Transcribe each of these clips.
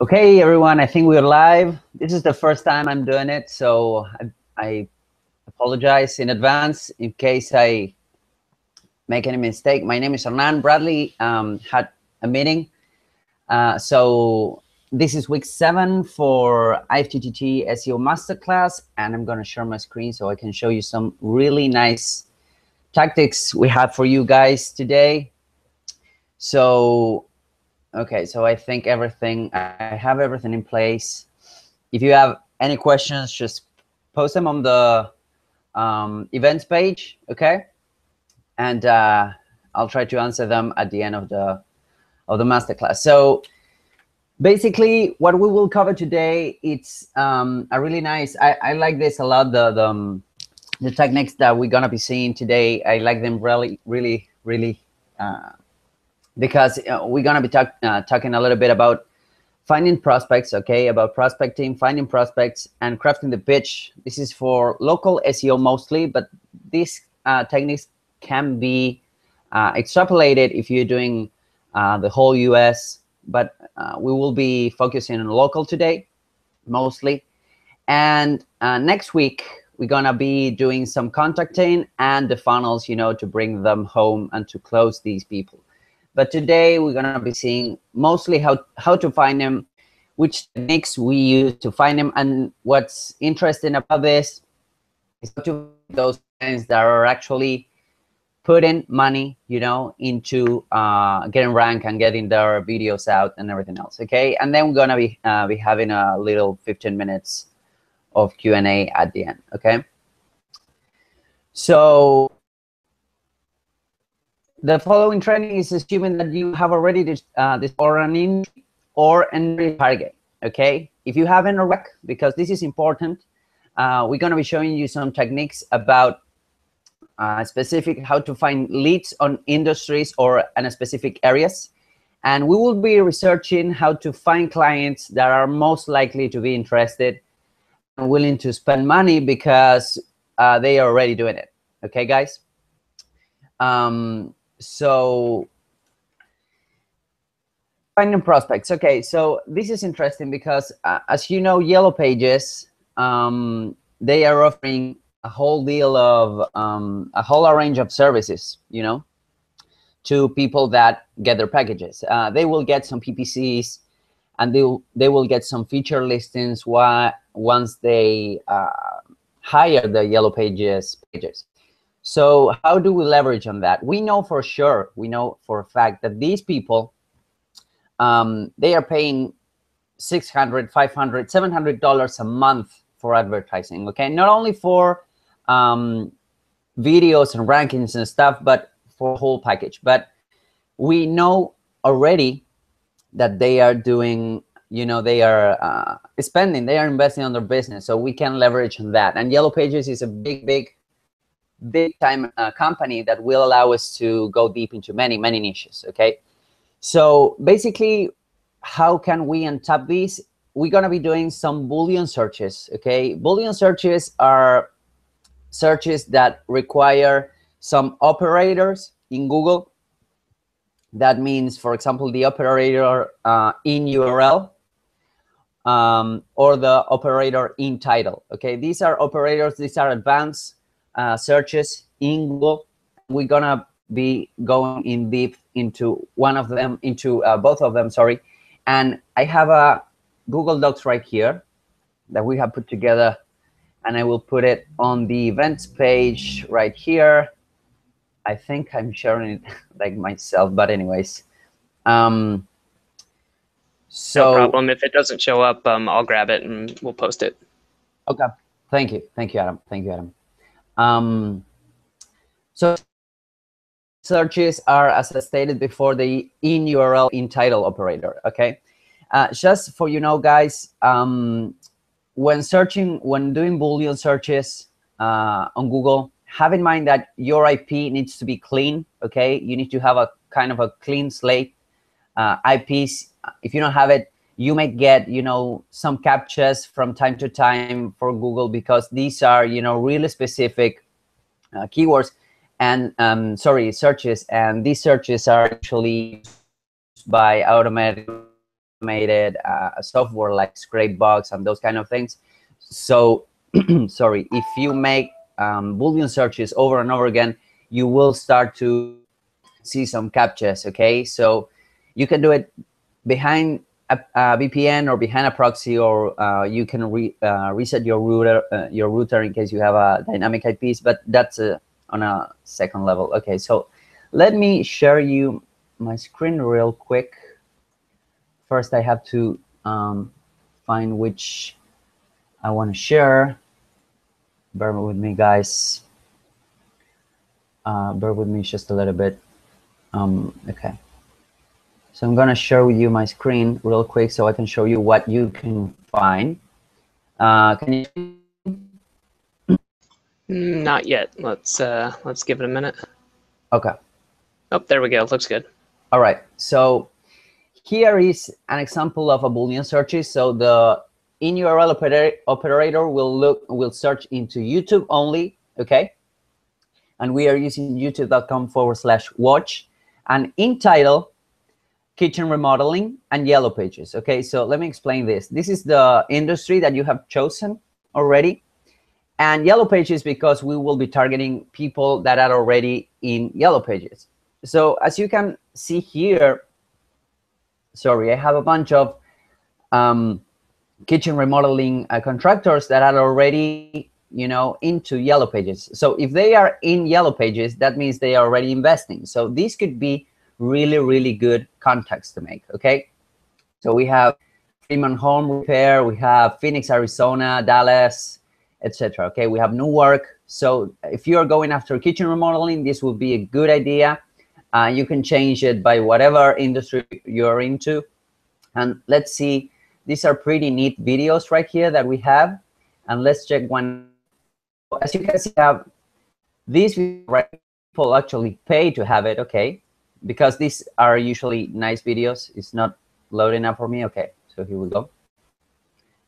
Okay, everyone, I think we're live. This is the first time I'm doing it, so I apologize in advance in case I make any mistake. My name is Hernan. Bradley had a meeting. So this is week 7 for IFTTT SEO Masterclass, and I'm going to share my screen so I can show you some really nice tactics we have for you guys today. So okay, so I think I have everything in place. If you have any questions, just post them on the events page, okay? And I'll try to answer them at the end of the masterclass. So basically, what we will cover today, it's a really nice. I like this a lot. The techniques that we're gonna be seeing today, I like them really. Because we're going to be talking a little bit about finding prospects, okay, about prospecting, finding prospects, and crafting the pitch. This is for local SEO mostly, but these techniques can be extrapolated if you're doing the whole US, but we will be focusing on local today, mostly. And next week, we're going to be doing some contacting and the funnels, you know, to bring them home and to close these people. But today we're going to be seeing mostly how to find them, which techniques we use to find them, and what's interesting about this is to those clients that are actually putting money, you know, into getting ranked and getting their videos out and everything else. Okay, and then we're going to be having a little 15 minutes of Q&A at the end. Okay, so the following training is assuming that you have already this or an target, okay? If you haven't already, because this is important, we're going to be showing you some techniques about specific how to find leads on industries or in specific areas. And we will be researching how to find clients that are most likely to be interested and willing to spend money because they are already doing it, okay, guys? So finding prospects. Okay, so this is interesting because as you know, Yellow Pages, they are offering a whole deal of a whole range of services, you know, to people that get their packages. They will get some PPCs and they will get some feature listings once they hire the Yellow Pages pages. So how do we leverage on that? We know for sure, we know for a fact that these people, they are paying $600, $500, $700 a month for advertising, okay? Not only for videos and rankings and stuff, but for whole package. But we know already that they are doing, you know, they are spending, they are investing on their business, so we can leverage on that. And Yellow Pages is a big time company that will allow us to go deep into many niches, okay? So basically, how can we untap these? We're going to be doing some Boolean searches, okay? Boolean searches are searches that require some operators in Google. That means, for example, the operator inurl or the operator intitle, okay? These are operators, these are advanced searches in Google. We're gonna be going in deep into one of them, into both of them, sorry. And I have a Google Docs right here that we have put together, and I will put it on the events page right here. I think I'm sharing it like myself, but anyways. So no problem. If it doesn't show up, I'll grab it and we'll post it. Okay, thank you, Adam. Thank you, Adam. So searches are, as I stated before, the inurl intitle operator, okay? Just for you know, guys, when doing Boolean searches on Google, have in mind that your IP needs to be clean, okay? You need to have a kind of a clean slate. IPs, if you don't have it, you may get, you know, some captchas from time to time for Google because these are, you know, really specific keywords and searches, and these searches are actually used by automatic automated software like Scrapebox and those kind of things. So, sorry, if you make Boolean searches over and over again, you will start to see some captchas, okay? So you can do it behind a VPN or behind a proxy, or you can reset your router in case you have a dynamic IPs, but that's on a second level. Okay, so let me share you my screen real quick. First, I have to find which I want to share. Bear with me, guys. Bear with me just a little bit. Okay. So I'm going to show you my screen real quick so I can show you what you can find. Can you? Not yet. Let's give it a minute. Okay. Oh, there we go. Looks good. All right. So here is an example of a Boolean searches. So the inurl operator will search into YouTube only. Okay. And we are using youtube.com/watch, and intitle, kitchen remodeling, and yellow pages. Okay, so let me explain this. This is the industry that you have chosen already, and yellow pages because we will be targeting people that are already in yellow pages. So as you can see here, sorry, I have a bunch of kitchen remodeling contractors that are already, you know, into yellow pages. So if they are in yellow pages, that means they are already investing. So this could be really, really good contacts to make. Okay, so we have Freeman Home Repair, we have Phoenix, Arizona, Dallas, etc. Okay, we have Newark. So if you're going after kitchen remodeling, this will be a good idea. You can change it by whatever industry you're into. And let's see, these are pretty neat videos right here that we have. And let's check one. As you can see, have these videos, right? People actually pay to have it, okay? Because these are usually nice videos. It's not loading up for me. Okay, so here we go.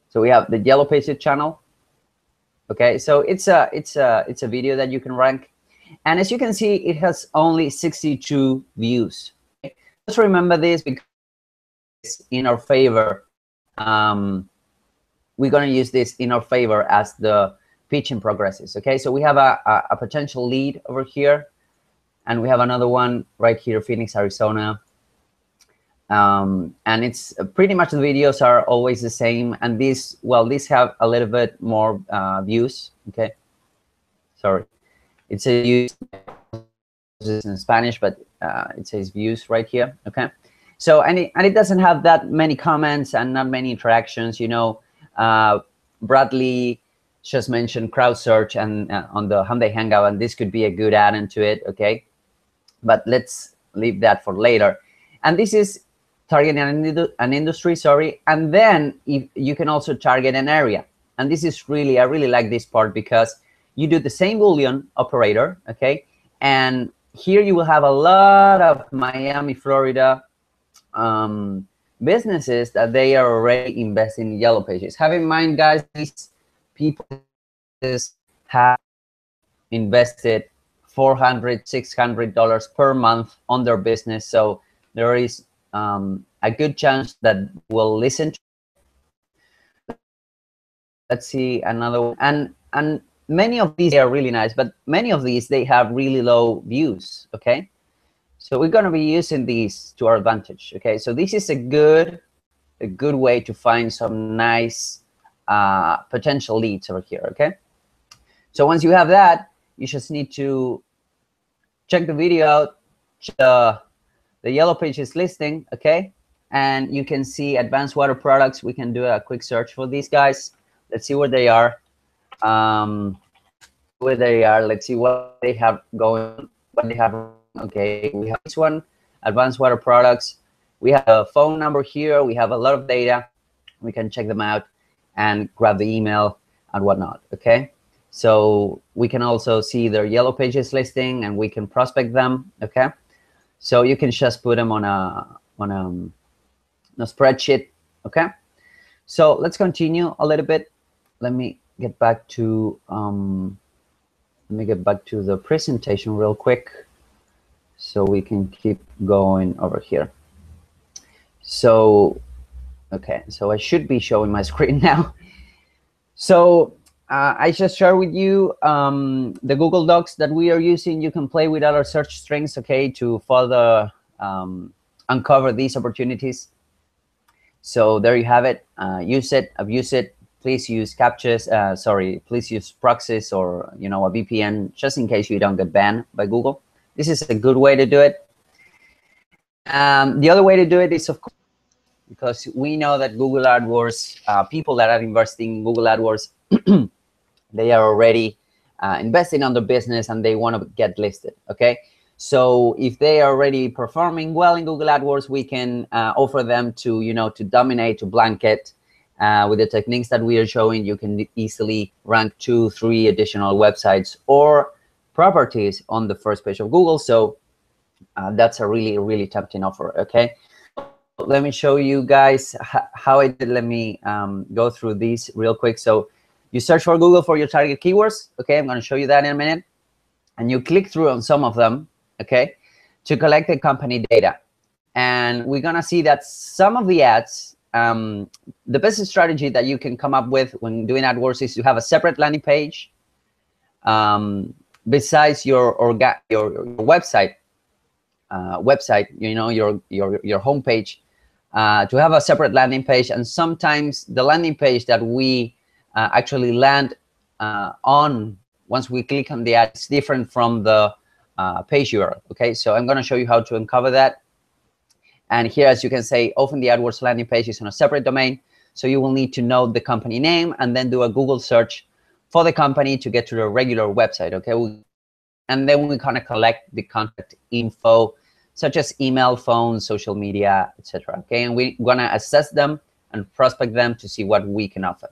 So we have the Yellow Pages channel. Okay, so it's a video that you can rank, and as you can see, it has only 62 views. Okay? Just remember this because it's in our favor. We're gonna use this in our favor as the pitching progresses. Okay, so we have a potential lead over here. And we have another one right here, Phoenix, Arizona. And it's pretty much the videos are always the same. And these, well, these have a little bit more views. Okay, sorry, it says views in Spanish, but it says views right here. Okay, so and it doesn't have that many comments and not many interactions. You know, Bradley just mentioned crowd search and on the Hyundai Hangout, and this could be a good add-on to it. Okay. But let's leave that for later. And this is targeting an industry, sorry. And then if you can also target an area. And this is really, I really like this part because you do the same Boolean operator, okay? And here you will have a lot of Miami, Florida businesses that they are already investing in yellow pages. Have in mind, guys, these people have invested $400, $600 per month on their business. So there is a good chance that we'll listen to. Let's see another one. And many of these are really nice, but many of these, they have really low views, okay? So we're gonna be using these to our advantage, okay? So this is a good way to find some nice potential leads over here, okay? So once you have that, you just need to check the video out, the yellow pages listing, okay? And you can see advanced water products. We can do a quick search for these guys. Let's see where they are. Let's see what they have going, what they have. Okay, we have this one, advanced water products. We have a phone number here. We have a lot of data. We can check them out and grab the email and whatnot, okay? So we can also see their yellow pages listing, and we can prospect them. Okay, so you can just put them on a spreadsheet. Okay, so let's continue a little bit. Let me get back to the presentation real quick, so we can keep going over here. So Okay, so I should be showing my screen now. So I just shared with you the Google Docs that we are using. You can play with other search strings, okay, to further uncover these opportunities. So there you have it. Use it, abuse it. Please use captchas. Sorry, please use proxies or a VPN, just in case you don't get banned by Google. This is a good way to do it. The other way to do it is, of course, because we know that Google AdWords, people that are investing in Google AdWords, they are already investing on the business and they want to get listed. Okay. So if they are already performing well in Google AdWords, we can offer them to, to dominate, to blanket. With the techniques that we are showing, you can easily rank 2, 3 additional websites or properties on the first page of Google. So that's a really, really tempting offer. Okay. Let me show you guys how I did. Let me go through these real quick. So you search for Google for your target keywords. Okay. I'm going to show you that in a minute. And you click through on some of them, okay, to collect the company data. And we're going to see that some of the ads, the best strategy that you can come up with when doing AdWords is to have a separate landing page besides your website, your homepage, to have a separate landing page. And sometimes the landing page that we actually land on once we click on the ad is different from the page URL. Okay, so I'm going to show you how to uncover that. And here, as you can say, often the AdWords landing page is on a separate domain. So you will need to know the company name and then do a Google search for the company to get to the regular website. Okay, and then we kind of collect the contact info, such as email, phone, social media, etc. Okay, and we're going to assess them and prospect them to see what we can offer.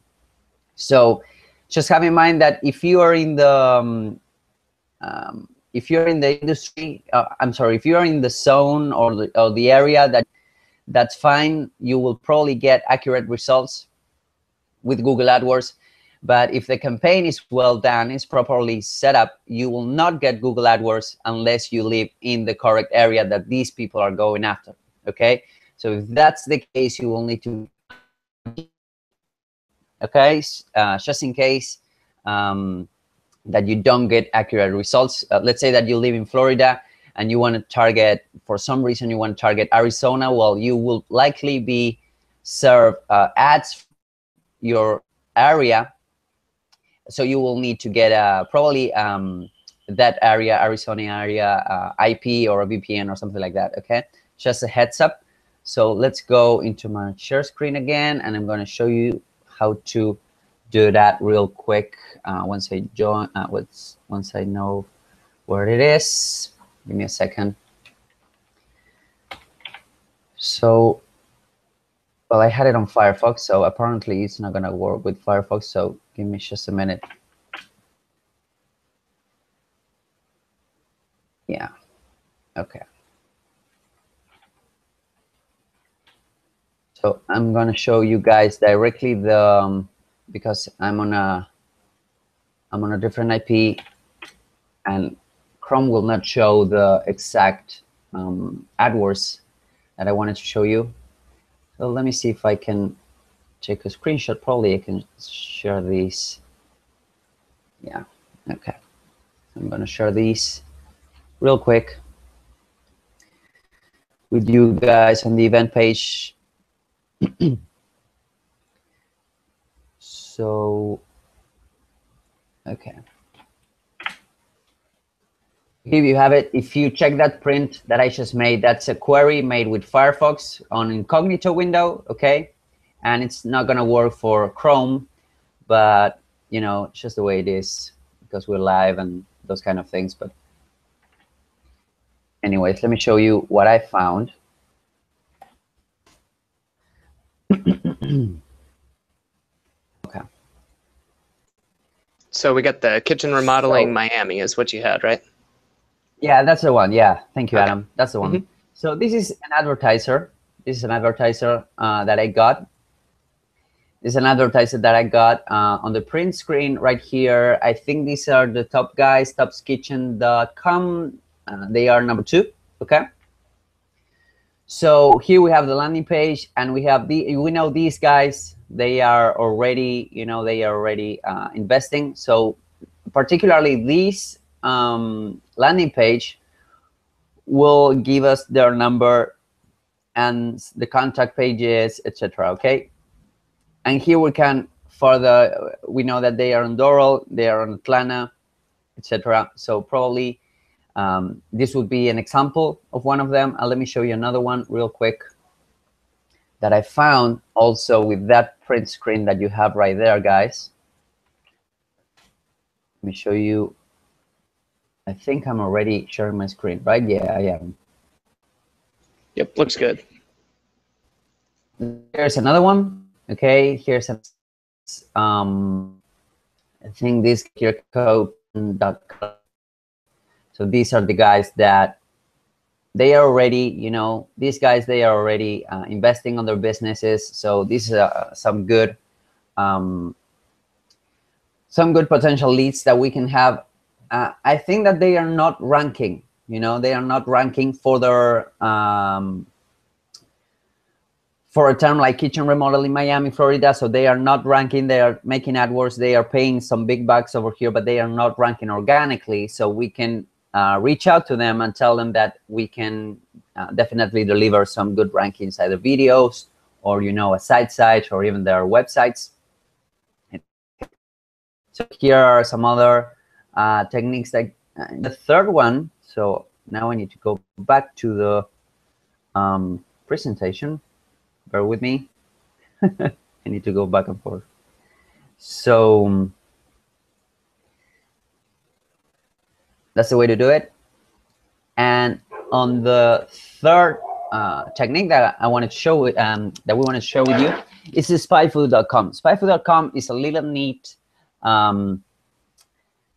So just have in mind that if you are in the industry, if you are in the zone or the area that's fine, you will probably get accurate results with Google AdWords. But if the campaign is well done, is properly set up, you will not get Google AdWords unless you live in the correct area that these people are going after. Okay, so if that's the case, you will need to, okay, just in case that you don't get accurate results. Let's say that you live in Florida and you want to target, for some reason you want to target Arizona. Well, you will likely be served ads your area, so you will need to get probably that area, Arizona area, IP or a VPN or something like that. Okay, just a heads up. So let's go into my share screen again, and I'm going to show you how to do that real quick. Once I join, once I know where it is, give me a second. So, well, I had it on Firefox, so apparently it's not going to work with Firefox. So give me just a minute. Yeah. Okay. So I'm going to show you guys directly the because I'm on a different IP, and Chrome will not show the exact AdWords that I wanted to show you. So let me see if I can take a screenshot. Probably I can share these. Yeah, okay. I'm going to share these real quick with you guys on the event page. So, okay. Here you have it. If you check that print that I just made, that's a query made with Firefox on incognito window, okay? And it's not going to work for Chrome, but, it's just the way it is because we're live and those kind of things. But anyways, let me show you what I found. Okay. So we got the kitchen remodeling Miami is what you had, right? Yeah, that's the one. Yeah, thank you, Adam. That's the one. Mm-hmm. So this is an advertiser. This is an advertiser that I got. This is an advertiser that I got on the print screen right here. I think these are the top guys, topskitchen.com. They are number 2, okay? So here we have the landing page, and we know these guys, they are already, investing. So particularly this landing page will give us their number and the contact pages, etc. Okay, and here we can further, we know that they are in Doral, they are in Atlanta, etc. So probably this would be an example of one of them. Let me show you another one real quick that I found also with that print screen that you have right there, guys. Let me show you. I think I'm already sharing my screen, right? Yeah, I am. Yep, looks good. Here's another one. Okay, here's a, I think this here code. So these are the guys that they are already, these guys, they are already investing on their businesses. So this is some good potential leads that we can have. I think that they are not ranking, they are not ranking for their for a term like kitchen remodel in Miami, Florida. So they are not ranking, they are making AdWords, they are paying some big bucks over here, but they are not ranking organically. So we can reach out to them and tell them that we can definitely deliver some good rankings, either videos or, a site or even their websites. So here are some other techniques that the third one. So now I need to go back to the presentation. Bear with me. I need to go back and forth. So that's the way to do it. And on the third technique that I want to show, that we want to share with you, is the spyfood.com. Spyfood.com is a little neat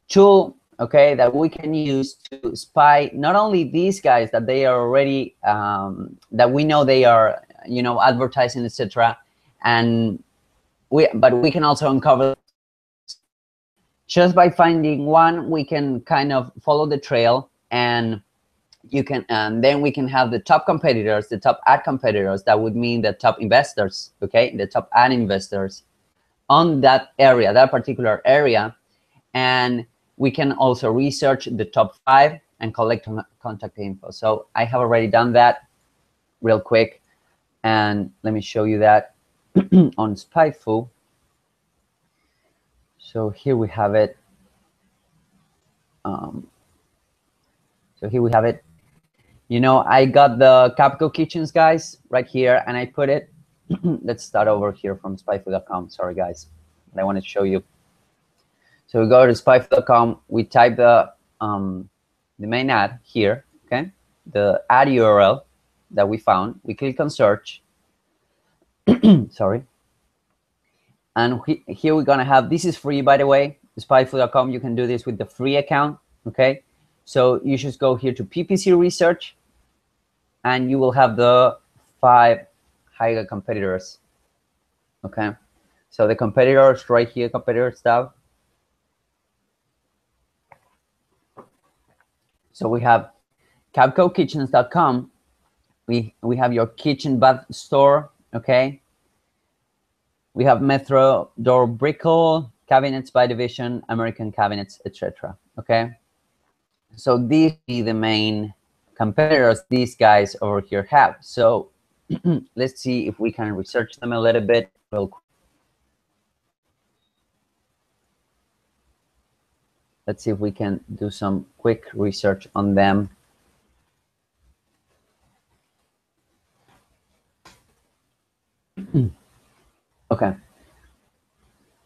tool, okay, that we can use to spy not only these guys that they are already that we know they are, advertising, etc. And but we can also uncover just by finding one. We can kind of follow the trail, and you can, and then we can have the top competitors, the top ad competitors. That would mean the top investors, okay, the top ad investors on that area, that particular area. And we can also research the top 5 and collect contact info. So I have already done that real quick, and let me show you that on Spyfoo. So here we have it. So here we have it. I got the Capco Kitchens, guys, right here, and I put it. Let's start over here from spyfoo.com. Sorry, guys, but I want to show you. So we go to spyfoo.com. We type the main ad here, okay, the ad URL that we found. We click on search. Sorry. And here we're gonna have, this is free, by the way, spyfoo.com. You can do this with the free account, okay? So you just go here to PPC research, and you will have the 5 higher competitors, okay? So the competitors right here, competitors tab. So we have CapcoKitchens.com. We have your kitchen bath store, okay? We have Metro Door Brickle, Cabinets by Division, American Cabinets, etc. Okay? So these are the main competitors these guys over here have. So let's see if we can research them a little bit real quick. Let's see if we can do some quick research on them. Okay.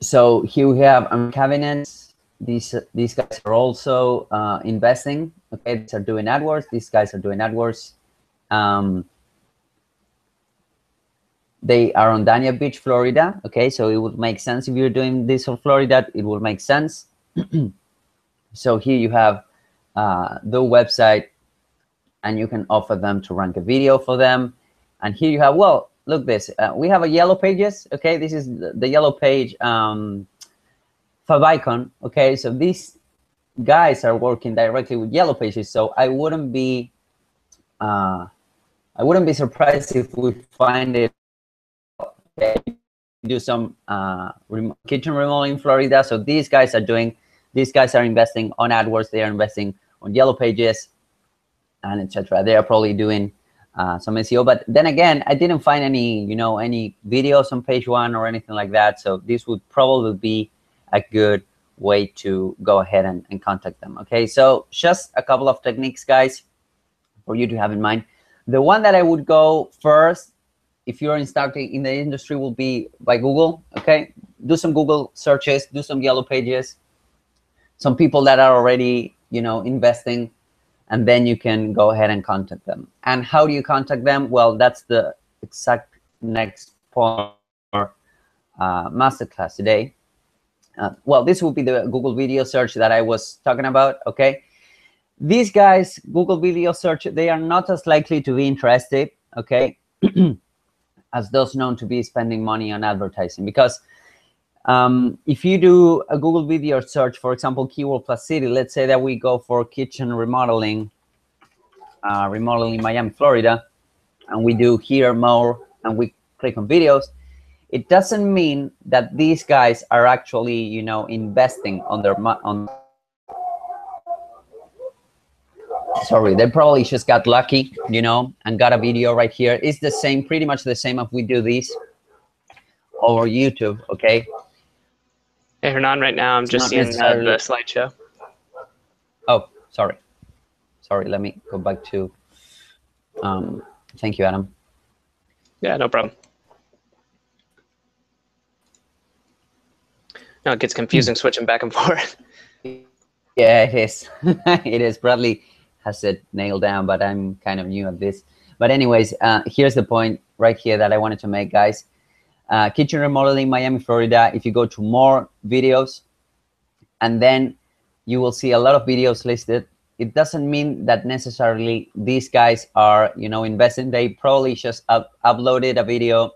So here we have cabinets. These guys are also investing. Okay, these are doing AdWords. These guys are doing AdWords. They are on Dania Beach, Florida. Okay, so it would make sense if you're doing this on Florida. It will make sense. So here you have the website, and you can offer them to rank a video for them. And here you have, well, look this. We have a yellow pages. Okay, this is the yellow page favicon. Okay, so these guys are working directly with yellow pages. So I wouldn't be I wouldn't be surprised if we find it. Okay, do some kitchen remodeling in Florida. So these guys are investing on AdWords. They are investing on Yellow Pages, and etc. They are probably doing some SEO. But then again, I didn't find any, any videos on page one or anything like that. So this would probably be a good way to go ahead and contact them. Okay, so just a couple of techniques, guys, for you to have in mind. The one that I would go first, if you're starting in the industry, will be by Google. Okay, do some Google searches, do some Yellow Pages, some people that are already, investing, and then you can go ahead and contact them. And how do you contact them? Well, that's the exact next point for masterclass today. Well, this will be the Google video search that I was talking about. Okay, these guys, Google video search, they are not as likely to be interested, okay, as those known to be spending money on advertising. Because if you do a Google video search, for example, keyword plus city, let's say that we go for kitchen remodeling, remodeling Miami, Florida, and we do here more, and we click on videos, it doesn't mean that these guys are actually, investing on their sorry, they probably just got lucky, and got a video right here. It's the same, pretty much the same if we do this over YouTube. Okay. Hey, Hernan, right now I'm just seeing the slideshow. Oh, sorry. Let me go back to. Thank you, Adam. Yeah, no problem. No, it gets confusing switching back and forth. Yeah, it is. It is. Bradley has it nailed down, but I'm kind of new at this. But anyways, here's the point right here that I wanted to make, guys. Kitchen remodeling, Miami, Florida. If you go to more videos, and then you will see a lot of videos listed, it doesn't mean that necessarily these guys are, investing. They probably just uploaded a video,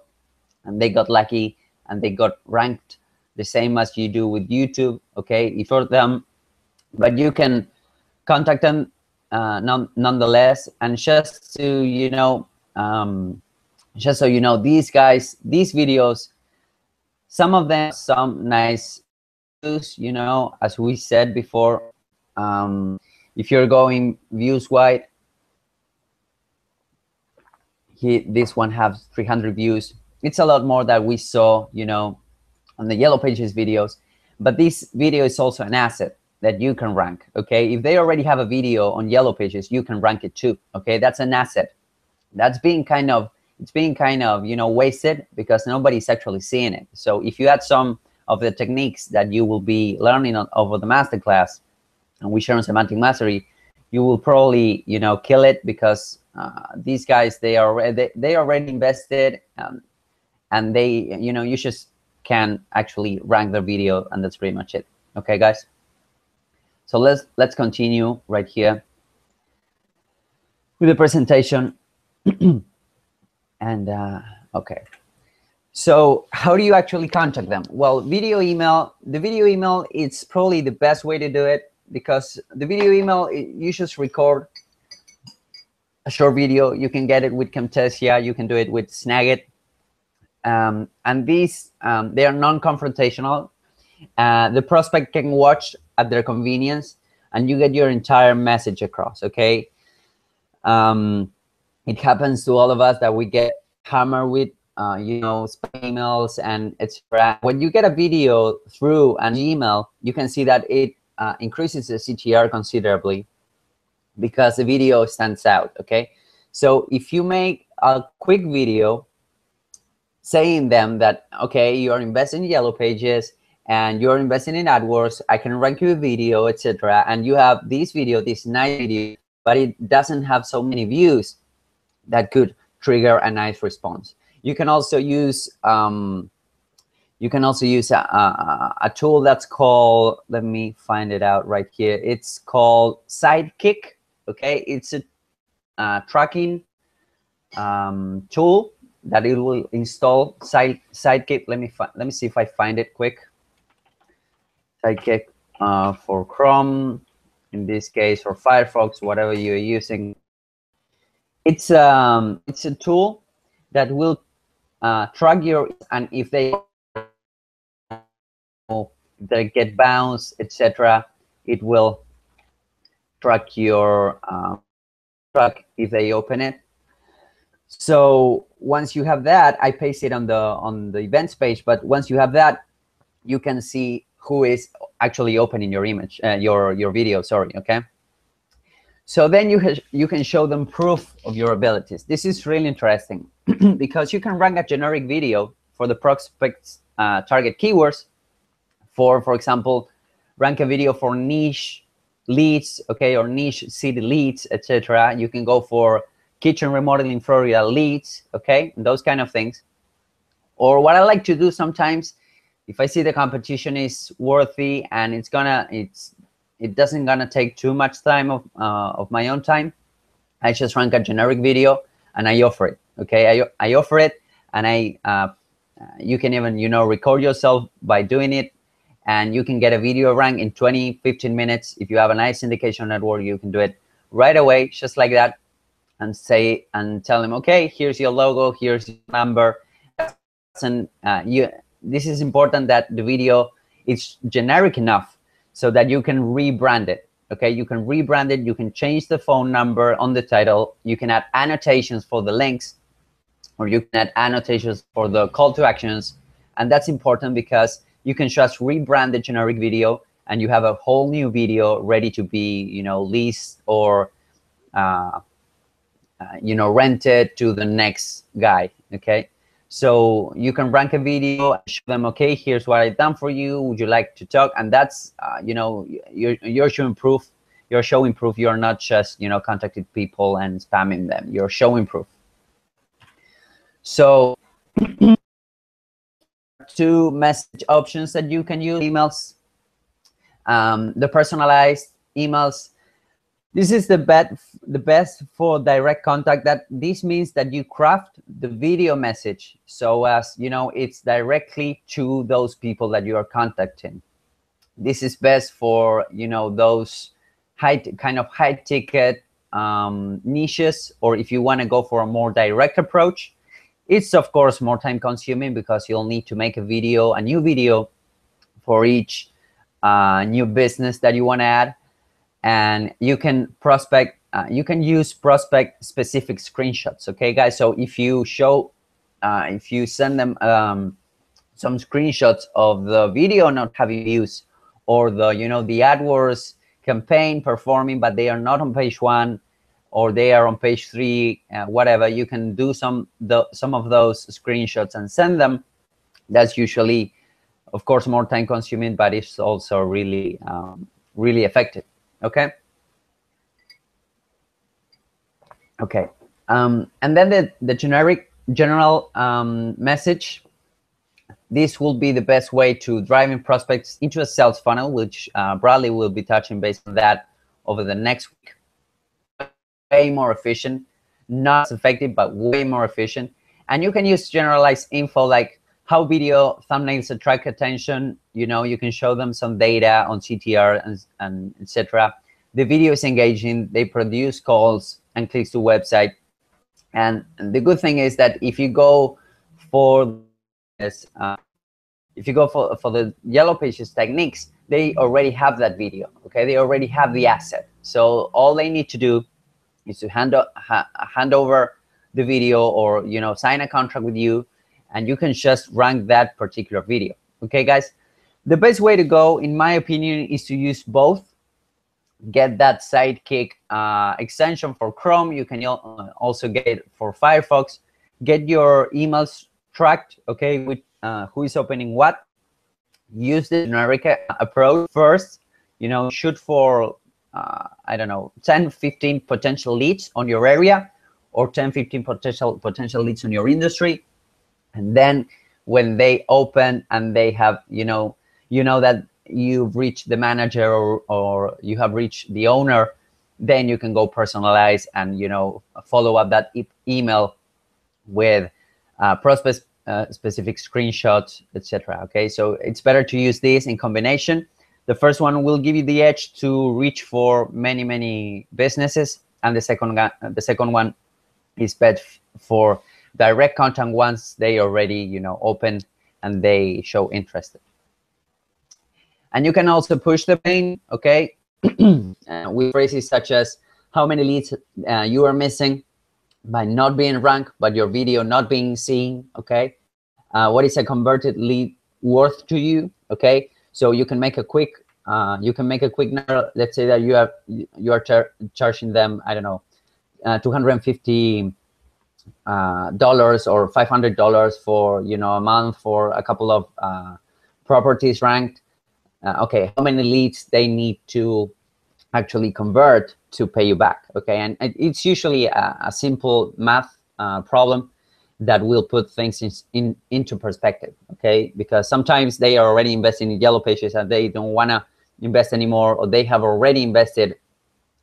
and they got lucky, and they got ranked the same as you do with YouTube. Okay, for them, but you can contact them nonetheless. And just to just so you know, these guys, these videos, some of them, some nice views, as we said before. If you're going views wide, this one has 300 views. It's a lot more that we saw, on the Yellow Pages videos. But this video is also an asset that you can rank. Okay, if they already have a video on Yellow Pages, you can rank it too. Okay, that's an asset that's being kind of wasted because nobody's actually seeing it. So if you add some of the techniques that you will be learning over the masterclass, and we share on semantic mastery, you will probably kill it, because these guys, they already invested, and they you just can actually rank their video, and that's pretty much it. Okay, guys. So let's continue right here with the presentation. And okay, so how do you actually contact them? Well, video email. The video email, it's probably the best way to do it, because the video email, you just record a short video. You can get it with Camtasia, you can do it with Snagit, and these they are non-confrontational. The prospect can watch at their convenience, and you get your entire message across. Okay. It happens to all of us that we get hammered with spam emails and etc. When you get a video through an email, you can see that it increases the CTR considerably, because the video stands out. Okay, so if you make a quick video saying them that, okay, you're investing in Yellow Pages and you're investing in AdWords, I can rank you a video, etc., and you have this video, this nice video, but it doesn't have so many views, that could trigger a nice response. You can also use a tool that's called, let me find it out right here. It's called Sidekick. Okay, it's a tracking tool that it will install. Sidekick. Let me see if I find it quick. Sidekick for Chrome, in this case, or Firefox, whatever you're using. It's a tool that will track your, and if they get bounced, etc., it will track your track if they open it. So once you have that, I paste it on the events page. But once you have that, you can see who is actually opening your image, your video. Sorry, okay. So then you can show them proof of your abilities. This is really interesting because you can rank a generic video for the prospect's target keywords. For example, rank a video for niche leads, okay, or niche city leads, etc. You can go for kitchen remodeling Florida leads, okay, and those kind of things. Or what I like to do sometimes, if I see the competition is worthy and it doesn't gonna take too much time of my own time, I just rank a generic video and I offer it. Okay, I offer it, and you can even record yourself by doing it, and you can get a video rank in 20-15 minutes. If you have a nice syndication network, you can do it right away, just like that, and tell them, okay, here's your logo, here's your number, and this is important that the video is generic enough so that you can rebrand it. Okay, you can rebrand it, you can change the phone number on the title, you can add annotations for the links, or you can add annotations for the call to actions. And that's important because you can just rebrand the generic video and you have a whole new video ready to be leased or rented to the next guy. Okay, so you can rank a video and show them, okay, here's what I've done for you, would you like to talk? And that's you're showing proof. You're not just contacting people and spamming them. You're showing proof. So two message options that you can use: emails, the personalized emails. This is the best for direct contact. This means that you craft the video message so as it's directly to those people that you are contacting. This is best for those high ticket niches, or if you want to go for a more direct approach. It's of course more time consuming because you'll need to make a new video for each new business that you want to add. And you can use prospect specific screenshots. Okay, guys. So if you send them some screenshots of the video not having views, or the the AdWords campaign performing, but they are not on page 1, or they are on page 3, whatever, you can do some of those screenshots and send them. That's usually, of course, more time consuming, but it's also really really effective. Okay. Okay. And then the general message. This will be the best way to driving prospects into a sales funnel, which Bradley will be touching base on that over the next week. Way more efficient, not as effective, but way more efficient. And you can use generalized info like how video thumbnails attract attention. You can show them some data on CTR and etc. The video is engaging, they produce calls and clicks to website. And the good thing is that if you go for this, if you go for the yellow pages techniques, they already have that video. Okay, they already have the asset. So all they need to do is to hand over the video, or sign a contract with you, and you can just rank that particular video. Okay, guys, the best way to go, in my opinion, is to use both. Get that Sidekick extension for Chrome. You can also get it for Firefox. Get your emails tracked, okay, with who is opening what. Use the generic approach first. Shoot for I don't know, 10-15 potential leads on your area, or 10-15 potential leads on your industry. And then when they open and they have that you've reached the manager, or you have reached the owner, then you can go personalize and follow up that email with prospect specific screenshots, etc. Okay, so it's better to use this in combination. The first one will give you the edge to reach for many businesses, and the second one is best for direct contact once they already, you know, open and they show interest. And you can also push the main, okay, with phrases such as how many leads you are missing by not being ranked, but your video not being seen, okay? What is a converted lead worth to you, okay? So you can make a quick, number. Let's say that you are charging them, I don't know, $250 or $500 for, you know, a month for a couple of properties ranked. Okay, how many leads they need to actually convert to pay you back, okay? And it's usually a simple math problem that will put things into perspective, okay? Because sometimes they are already investing in Yellow Pages and they don't wanna invest anymore, or they have already invested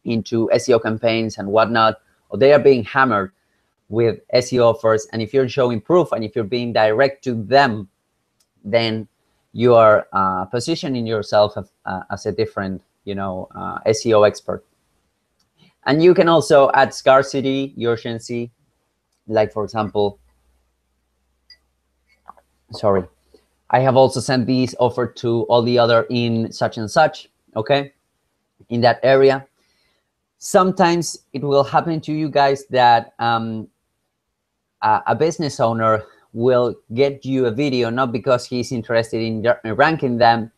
into SEO campaigns and whatnot, or they are being hammered with SEO offers. And if you're showing proof and if you're being direct to them, then you are positioning yourself as a different, you know, SEO expert. And you can also add scarcity, urgency, like for example, sorry, I have also sent these offer to all the other in such and such, okay, in that area. Sometimes it will happen to you guys that a business owner will get you a video not because he's interested in ranking them,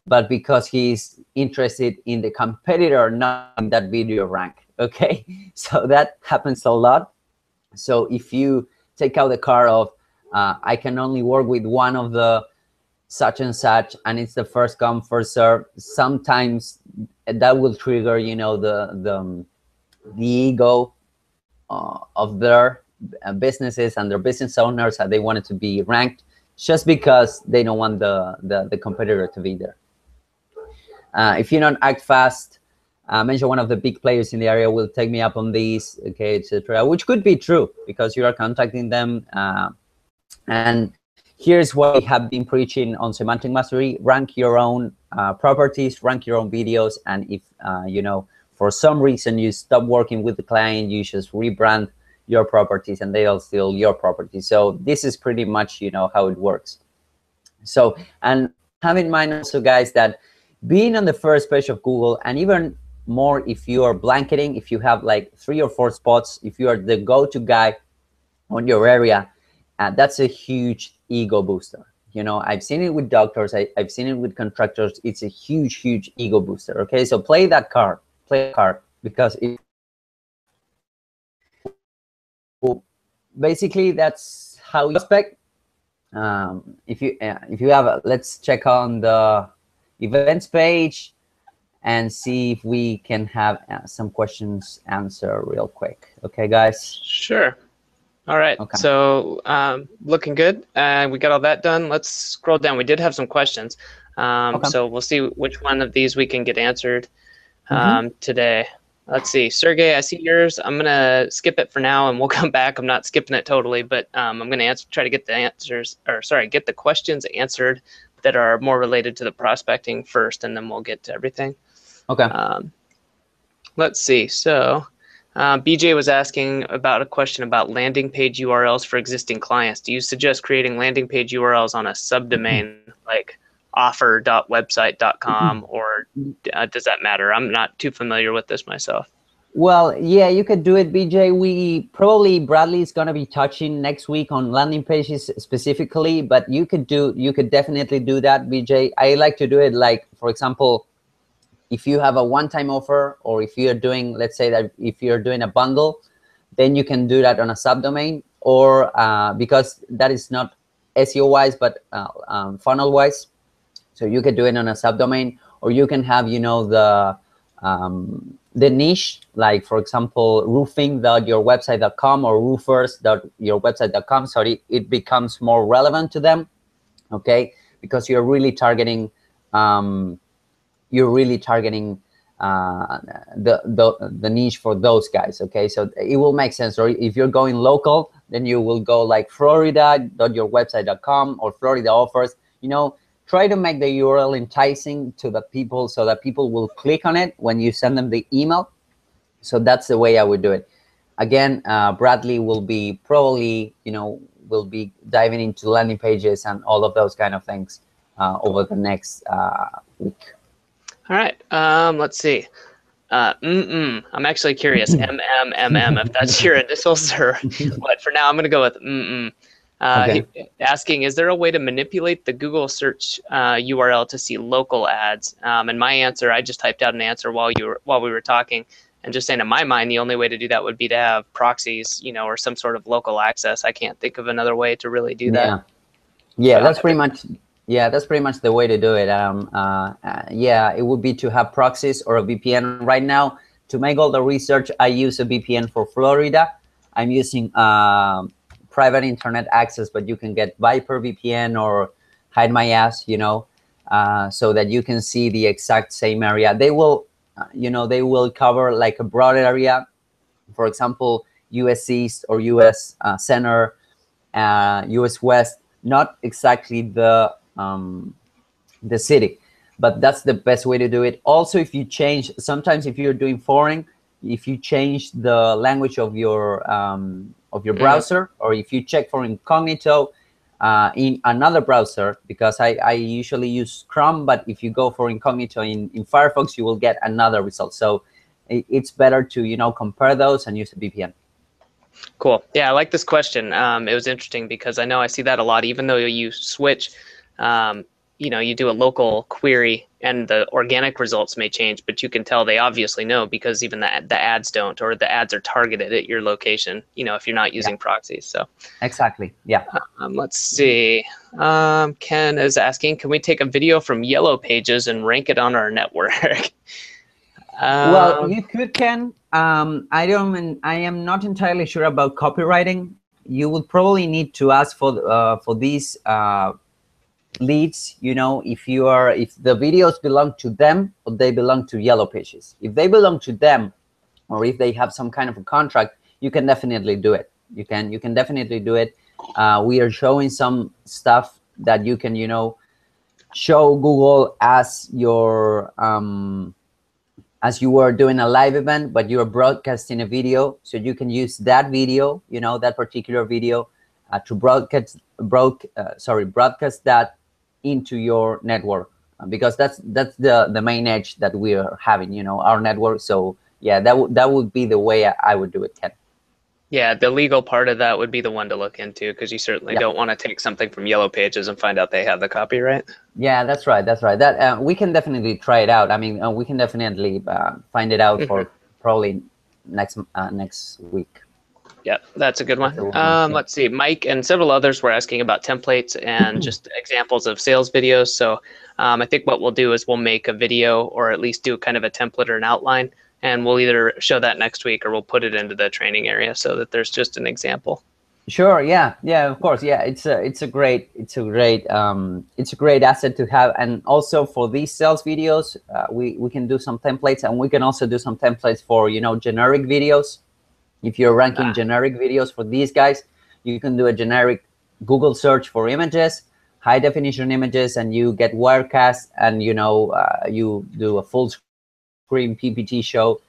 but because he's interested in the competitor not in that video rank, okay? So that happens a lot. So if you take out the card of I can only work with one of the such and such, and it's the first come first serve, sometimes that will trigger, you know, the ego of their businesses and their business owners, that they want it to be ranked just because they don't want the competitor to be there. If you don't act fast, mention one of the big players in the area will take me up on these, okay, etc., which could be true because you are contacting them. And here's what we have been preaching on Semantic Mastery: rank your own properties, rank your own videos, and if you know, for some reason you stop working with the client, you just rebrand your properties and they'll steal your properties. So this is pretty much, you know, how it works. So, and have in mind also, guys, that being on the first page of Google, and even more if you are blanketing, if you have like 3 or 4 spots, if you are the go-to guy on your area, that's a huge ego booster. You know, I've seen it with doctors, I've seen it with contractors. It's a huge ego booster, okay? So play that card, because it, basically that's how you expect. If you have let's check on the events page and see if we can have some questions answered real quick. Okay, guys? Sure. All right. Okay. So looking good. We got all that done. Let's scroll down. We did have some questions. Okay. So we'll see which one of these we can get answered today. Let's see. Sergey, I see yours. I'm going to skip it for now and we'll come back. I'm not skipping it totally, but I'm going to try to get the answers, or sorry, get the questions answered that are more related to the prospecting first, and then we'll get to everything. Okay. Let's see. So BJ was asking about a question about landing page URLs for existing clients. Do you suggest creating landing page URLs on a subdomain like offer.website.com, or does that matter? I'm not too familiar with this myself. Well, yeah, you could do it, BJ. We probably, Bradley is going to be touching next week on landing pages specifically, but you could definitely do that, BJ. I like to do it like, for example, if you have a one-time offer, or if you're doing, let's say that if you're doing a bundle, then you can do that on a subdomain, or because that is not SEO-wise, but funnel-wise. So you could do it on a subdomain, or you can have, you know, the niche, like for example, roofing.yourwebsite.com or roofers.yourwebsite.com. So it becomes more relevant to them, okay? Because you're really targeting the niche for those guys, okay? So it will make sense. Or if you're going local, then you will go like florida.yourwebsite.com or Florida offers. You know, try to make the URL enticing to the people so that people will click on it when you send them the email. So that's the way I would do it. again, Bradley will be probably, will be diving into landing pages and all of those kind of things over the next week. All right. Let's see. I'm actually curious. If that's your initials or what. For now, I'm going to go with Okay. Asking, is there a way to manipulate the Google search URL to see local ads? And my answer, I just typed out an answer while we were talking, and just saying, in my mind, the only way to do that would be to have proxies, or some sort of local access. I can't think of another way to really do that. Yeah, that's pretty much. Yeah, that's pretty much the way to do it. Yeah, it would be to have proxies or a VPN. Right now, to make all the research, I use a VPN for Florida. I'm using private internet access, but you can get Viper VPN or Hide My Ass, so that you can see the exact same area. They will, they will cover like a broad area. For example, US East or US Center, US West. Not exactly the city, but that's the best way to do it. Also, if you change, sometimes if you're doing foreign, if you change the language of your browser, or if you check for incognito in another browser, because I usually use Chrome, but if you go for incognito in Firefox, you will get another result. So it's better to compare those and use a VPN. Cool. Yeah, I like this question. It was interesting because I know I see that a lot. Even though you switch, you do a local query and the organic results may change, but you can tell they obviously know because even the ads don't, or the ads are targeted at your location, if you're not using proxies. So exactly. Yeah. Let's see. Ken is asking, can we take a video from Yellow Pages and rank it on our network? Well, you could, Ken. I am not entirely sure about copywriting. You would probably need to ask for these leads. If the videos belong to them or they belong to Yellow Pages. If they belong to them, or if they have some kind of a contract, you can definitely do it. You can definitely do it. We are showing some stuff that you can show Google as your as you were doing a live event, but you're broadcasting a video. So you can use that video, that particular video to broadcast that into your network, because that's the main edge that we are having, our network. So yeah, that would be the way I would do it, Ken. Yeah, the legal part of that would be the one to look into, because you certainly don't want to take something from Yellow Pages and find out they have the copyright. Yeah, that's right. That's right. That we can definitely try it out. I mean, we can definitely find it out for probably next week. Yeah, that's a good one. Let's see. Mike and several others were asking about templates and just examples of sales videos. So I think what we'll do is we'll make a video, or at least do kind of a template or an outline, and we'll either show that next week or we'll put it into the training area so that there's just an example. Sure. Yeah. Of course. Yeah. It's a great asset to have. And also for these sales videos, we can do some templates, and we can also do some templates for generic videos. If you're ranking generic videos for these guys, you can do a generic Google search for images, high definition images, and you get Wirecast, and you do a full screen PPT show,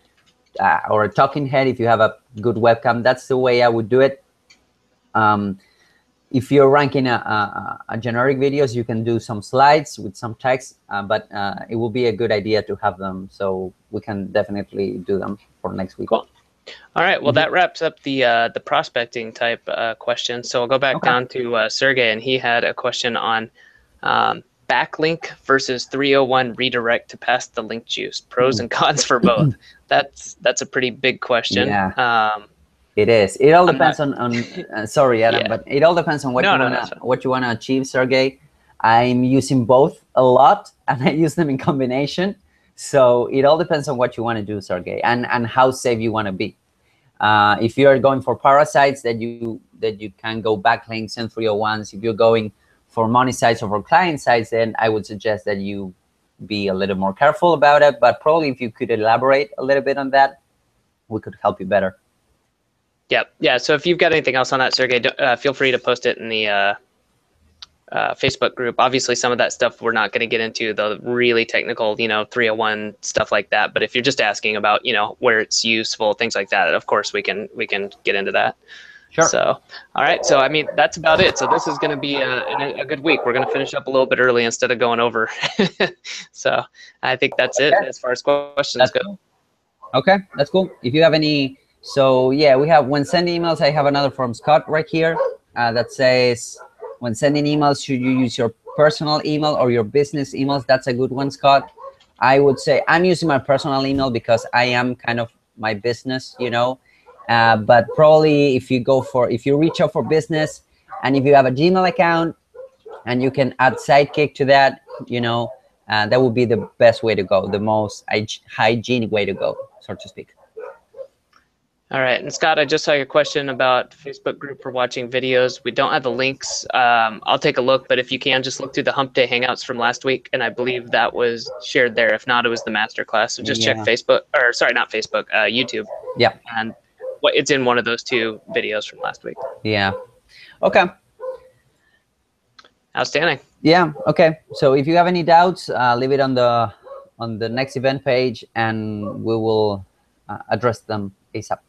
or a talking head if you have a good webcam. That's the way I would do it. If you're ranking a generic videos, you can do some slides with some text, but it will be a good idea to have them, so we can definitely do them for next week. Cool. All right. Well, that wraps up the prospecting type questions. So I'll go back down to Sergey, and he had a question on backlink versus 301 redirect to pass the link juice. Pros and cons for both. That's a pretty big question. Yeah. It is. It all depends on sorry, Adam, but it all depends on what you wanna achieve, Sergey. I'm using both a lot, and I use them in combination. So it all depends on what you want to do, Sergey, and how safe you want to be. If you are going for parasites, that you can go backlinks and 301s. If you're going for money sites or for client sites, then I would suggest that you be a little more careful about it. But probably if you could elaborate a little bit on that, we could help you better. Yeah. So if you've got anything else on that, Sergey, feel free to post it in the Facebook group. Obviously, some of that stuff we're not going to get into, the really technical, 301 stuff like that. But if you're just asking about, where it's useful, things like that, of course we can get into that. Sure. So, all right. So, I mean, that's about it. So this is going to be a good week. We're going to finish up a little bit early instead of going over. So I think that's it as far as questions go. Cool. Okay, that's cool. If you have any, so yeah, we have when sending emails, I have another from Scott right here that says, when sending emails, should you use your personal email or your business emails? That's a good one, Scott. I would say I'm using my personal email because I am kind of my business, but probably if you reach out for business and if you have a Gmail account and you can add Sidekick to that, that would be the best way to go, the most hygienic way to go, so to speak. All right, and Scott, I just saw your question about Facebook group for watching videos. We don't have the links. I'll take a look, but if you can, just look through the Hump Day Hangouts from last week, and I believe that was shared there. If not, it was the MasterClass. So just check Facebook, or sorry, not Facebook, YouTube. Yeah. And it's in one of those 2 videos from last week. Yeah. Okay. Outstanding. Yeah. Okay. So if you have any doubts, leave it on the next event page, and we will address them ASAP.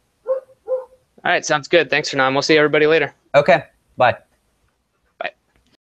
All right, sounds good. Thanks, Hernan. We'll see everybody later. Okay, bye.